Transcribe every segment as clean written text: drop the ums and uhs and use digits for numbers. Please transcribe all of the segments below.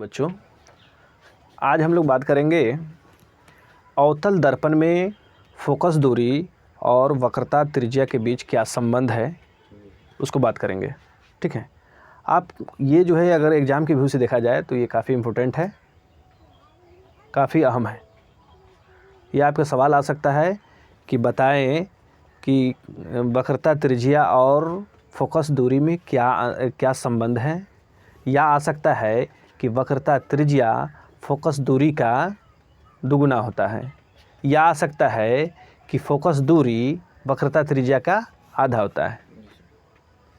बच्चों, आज हम लोग बात करेंगे अवतल दर्पण में फोकस दूरी और वक्रता त्रिज्या के बीच क्या संबंध है, उसको बात करेंगे। ठीक है। आप ये जो है अगर एग्ज़ाम के व्यू से देखा जाए तो ये काफ़ी इम्पोर्टेंट है, काफ़ी अहम है। ये आपका सवाल आ सकता है कि बताएं कि वक्रता त्रिज्या और फोकस दूरी में क्या संबंध है, या आ सकता है कि वक्रता त्रिज्या फोकस दूरी का दुगुना होता है, या आ सकता है कि फोकस दूरी वक्रता त्रिज्या का आधा होता है।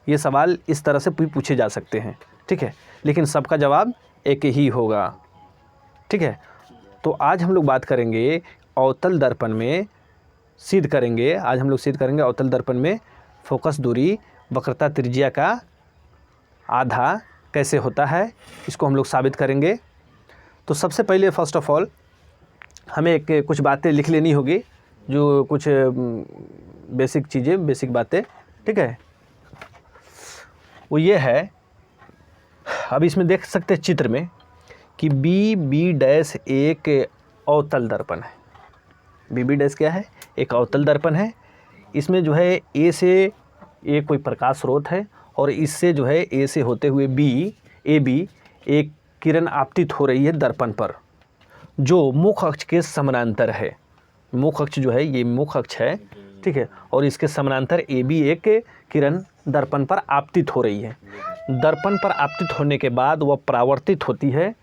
ये सवाल इस तरह से पूछे जा सकते हैं। ठीक है, लेकिन सबका जवाब एक ही होगा। ठीक है, तो आज हम लोग बात करेंगे अवतल दर्पण में, सिद्ध करेंगे अवतल दर्पण में फोकस दूरी वक्रता त्रिज्या का आधा कैसे होता है, इसको हम लोग साबित करेंगे। तो सबसे पहले फर्स्ट ऑफ ऑल हमें कुछ बातें लिख लेनी होगी, जो कुछ बेसिक चीज़ें, बेसिक बातें। ठीक है, वो ये है, अब इसमें देख सकते हैं चित्र में कि बी डैश एक अवतल दर्पण है। बी डैश क्या है? एक अवतल दर्पण है। इसमें जो है ए से ए कोई प्रकाश स्रोत है और इससे जो है ए से होते हुए ए बी एक किरण आपतित हो रही है दर्पण पर, जो मुख अक्ष के समानांतर है। मुख अक्ष जो है, ये मुख अक्ष है। ठीक है, और इसके समानांतर ए बी एक किरण दर्पण पर आपतित हो रही है। दर्पण पर आपतित होने के बाद वह परावर्तित होती है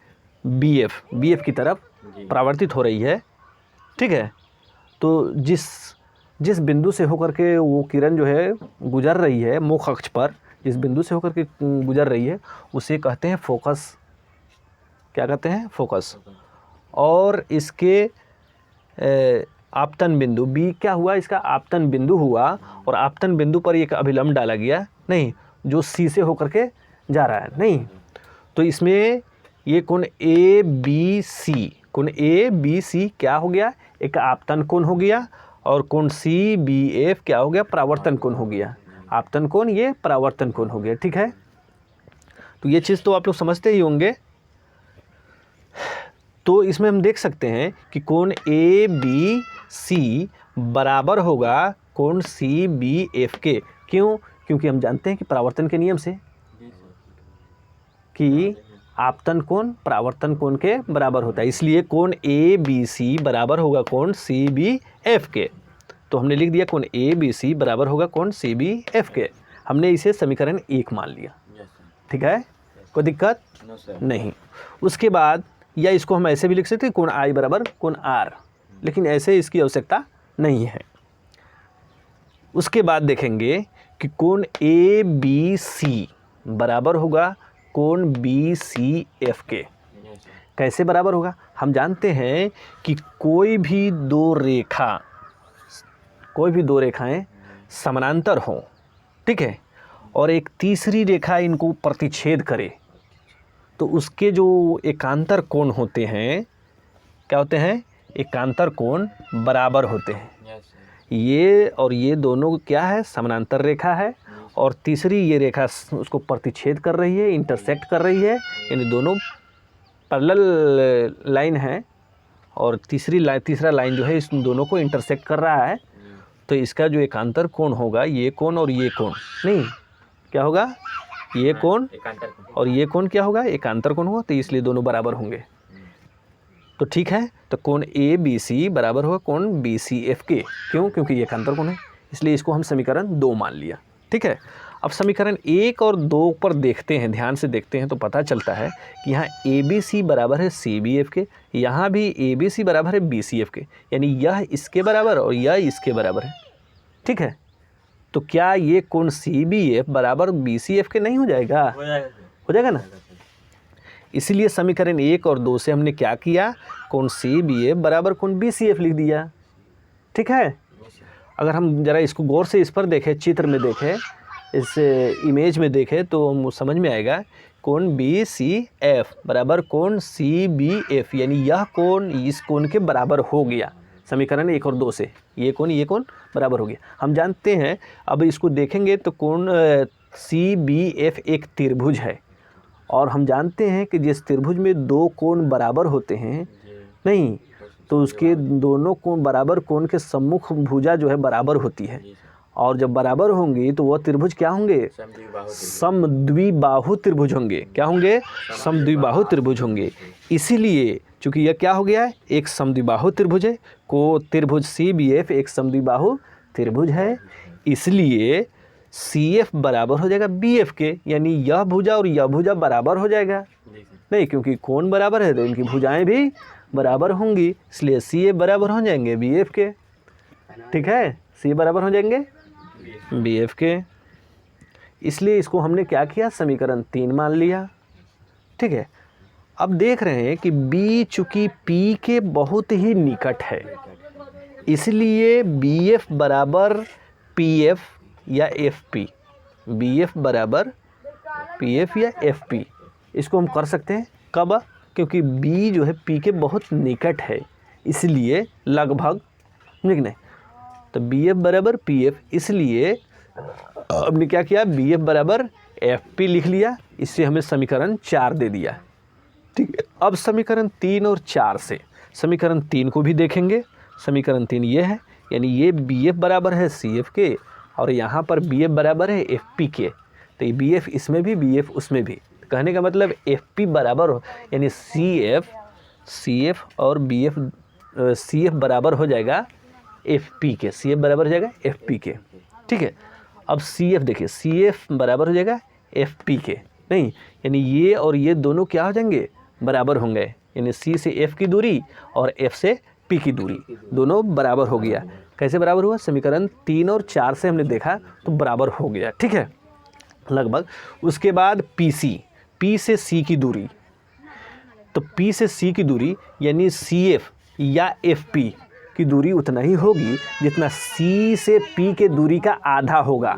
बी एफ की तरफ परावर्तित हो रही है। ठीक है, तो जिस बिंदु से होकर के वो किरण जो है गुजर रही है मुख अक्ष पर, जिस बिंदु से होकर के गुजर रही है उसे कहते हैं फोकस। क्या कहते हैं? फोकस। और इसके आपतन बिंदु बी क्या हुआ? इसका आपतन बिंदु हुआ, और आपतन बिंदु पर एक अभिलंब डाला गया, नहीं, जो सी से होकर के जा रहा है, नहीं। तो इसमें ये कोण ए बी सी क्या हो गया? एक आपतन कोण हो गया, और कोण सी बी एफ क्या हो गया? परावर्तन कोण हो गया। आपतन कोण, ये परावर्तन कोण हो गया। ठीक है, तो ये चीज़ तो आप लोग समझते ही होंगे। तो इसमें हम देख सकते हैं कि कोण ए बी सी बराबर होगा कोण सी बी एफ के। क्यों? क्योंकि हम जानते हैं कि परावर्तन के नियम से कि आपतन कोण परावर्तन कोण के बराबर होता है, इसलिए कोण ए बी सी बराबर होगा कोण सी बी एफ के। तो हमने लिख दिया कोण ए बी सी बराबर होगा कोण सी बी एफ के। हमने इसे समीकरण 1 मान लिया। ठीक है, कोई दिक्कत नहीं। उसके बाद या इसको हम ऐसे भी लिख सकते हैं कोण आई बराबर कोण आर, लेकिन ऐसे इसकी आवश्यकता नहीं है। उसके बाद देखेंगे कि कोण ए बी सी बराबर होगा कोण बी सी एफ के। कैसे बराबर होगा? हम जानते हैं कि कोई भी दो रेखाएं समानांतर हों, ठीक है, और एक तीसरी रेखा इनको प्रतिच्छेद करे, तो उसके जो एकांतर कोण होते हैं, क्या होते हैं? एकांतर कोण बराबर होते हैं। ये और ये दोनों क्या है? समानांतर रेखा है, और तीसरी ये रेखा उसको प्रतिच्छेद कर रही है, इंटरसेक्ट कर रही है, यानी दोनों पैरेलल लाइन है, और तीसरा लाइन जो है इस दोनों को इंटरसेक्ट कर रहा है। तो इसका जो एकांतर कोण होगा, ये कोण और ये कोण, नहीं, क्या होगा? ये कोण और ये कोण क्या होगा? एकांतर कोण होगा, तो इसलिए दोनों बराबर होंगे। तो ठीक है, तो कोण ए बी सी बराबर होगा कोण बी सी एफ के। क्यों? क्योंकि ये एकांतर कोण है, इसलिए इसको हम समीकरण 2 मान लिया। ठीक है, अब समीकरण 1 और 2 पर देखते हैं, ध्यान से देखते हैं, तो पता चलता है कि यहाँ ए बी सी बराबर है सी बी एफ के, यहाँ भी ए बी सी बराबर है बी सी एफ के, यानी यह इसके बराबर और यह इसके बराबर है। ठीक है, तो क्या ये कोण सी बी एफ बराबर बी सी एफ के नहीं हो जाएगा? हो जाएगा ना। इसीलिए समीकरण 1 और 2 से हमने क्या किया? कोण सी बी एफ बराबर कोण बी सी एफ लिख दिया। ठीक है, अगर हम ज़रा इसको गौर से इस पर देखें, चित्र में देखें, इस इमेज में देखें, तो हम समझ में आएगा कोण बी सी एफ बराबर कोण सी बी एफ, यानी यह कोण इस कोण के बराबर हो गया। समीकरण 1 और 2 से ये कोण बराबर हो गया। हम जानते हैं, अब इसको देखेंगे तो कोण सी बी एफ एक त्रिभुज है, और हम जानते हैं कि जिस त्रिभुज में दो कोण बराबर होते हैं, नहीं तो उसके दोनों कोण बराबर कोण के सम्मुख भुजा जो है बराबर होती है, और जब बराबर होंगी तो वह त्रिभुज क्या होंगे? समद्विबाहु त्रिभुज होंगे। क्या होंगे? समद्विबाहु त्रिभुज होंगे। इसीलिए चूंकि यह क्या हो गया है, एक समद्विबाहु त्रिभुज है, को त्रिभुज CBF एक समद्विबाहु त्रिभुज है, इसलिए CF बराबर हो जाएगा BF के, यानी यह भुजा और यह भुजा बराबर हो जाएगा। नहीं, क्योंकि कोण बराबर है तो इनकी भुजाएं भी बराबर होंगी, इसलिए CF बराबर हो जाएंगे BF के। ठीक है, CF बराबर हो जाएंगे BF के। इसलिए इसको हमने क्या किया, समीकरण 3 मान लिया। ठीक है, अब देख रहे हैं कि B चूंकि P के बहुत ही निकट है, इसलिए BF बराबर PF या FP, BF बराबर PF या FP, इसको हम कर सकते हैं। कब? क्योंकि B जो है P के बहुत निकट है, इसलिए लगभग, नहीं तो BF बराबर PF, इसलिए हमने क्या किया, BF बराबर FP लिख लिया, इससे हमें समीकरण 4 दे दिया। ठीक है, अब समीकरण 3 और 4 से समीकरण 3 को भी देखेंगे। समीकरण 3 ये है, यानी ये BF बराबर है CF के, और यहाँ पर BF बराबर है FP के, तो ये BF इसमें भी BF उसमें भी, कहने का मतलब FP बराबर हो, यानी CF और BF CF बराबर हो जाएगा FP के, CF बराबर हो जाएगा FP के। ठीक है, अब CF देखिए, CF बराबर हो जाएगा FP के, नहीं यानी ये और ये दोनों क्या हो जाएंगे, बराबर होंगे, यानी C से F की दूरी और F से P की दूरी दोनों बराबर हो गया। कैसे बराबर हुआ? समीकरण 3 और 4 से हमने देखा तो बराबर हो गया। ठीक है, लगभग। उसके बाद PC, P से C की दूरी, तो P से C की दूरी यानी CF या FP की दूरी उतना ही होगी जितना C से P के दूरी का आधा होगा,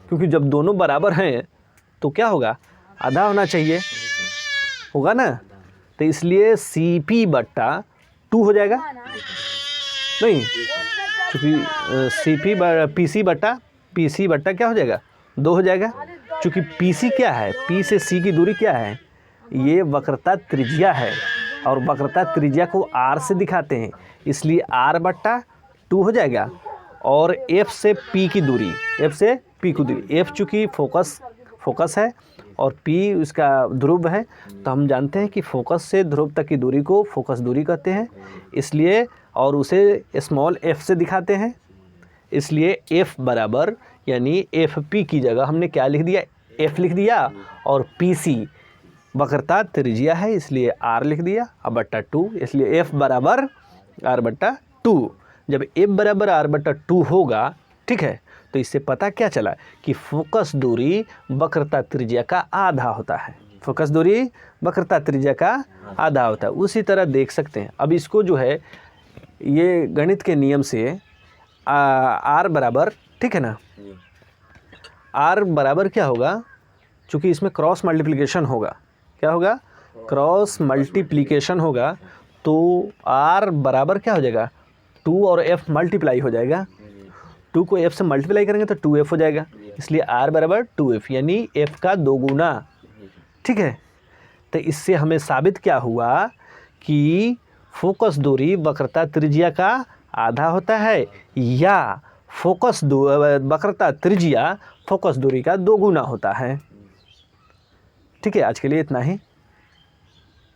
क्योंकि जब दोनों बराबर हैं तो क्या होगा, आधा होना चाहिए, होगा ना, तो इसलिए CP बट्टा 2 हो जाएगा, नहीं चूँकि PC बट्टा क्या हो जाएगा, 2 हो जाएगा, चूँकि PC क्या है, P से C की दूरी क्या है, ये वक्रता त्रिज्या है, और वक्रता त्रिज्या को R से दिखाते हैं, इसलिए R बट्टा 2 हो जाएगा। और F से P की दूरी, F से P की दूरी, F चूँकि फोकस है और P उसका ध्रुव है, तो हम जानते हैं कि फोकस से ध्रुव तक की दूरी को फोकस दूरी कहते हैं, इसलिए और उसे स्मॉल f से दिखाते हैं, इसलिए F बराबर यानी FP की जगह हमने क्या लिख दिया, F लिख दिया, और PC वक्रता त्रिज्या है इसलिए R लिख दिया, अब बट्टा 2, इसलिए F बराबर R बट्टा 2। जब F बराबर R बट्टा 2 होगा, ठीक है, तो इससे पता क्या चला कि फोकस दूरी वक्रता त्रिज्या का आधा होता है, फोकस दूरी वक्रता त्रिज्या का आधा होता है। उसी तरह देख सकते हैं, अब इसको जो है ये गणित के नियम से R बराबर, ठीक है ना, R बराबर क्या होगा, चूँकि इसमें क्रॉस मल्टीप्लिकेशन होगा, क्या होगा, क्रॉस मल्टीप्लिकेशन होगा, तो R बराबर क्या हो जाएगा, 2 और F मल्टीप्लाई हो जाएगा, 2 को F से मल्टीप्लाई करेंगे तो 2F हो जाएगा, इसलिए R बराबर 2F यानी F का 2 गुना। ठीक है, तो इससे हमें साबित क्या हुआ कि फोकस दूरी वक्रता त्रिज्या का आधा होता है, या वक्रता त्रिज्या फोकस दूरी का 2 गुना होता है। ठीक है, आज के लिए इतना ही।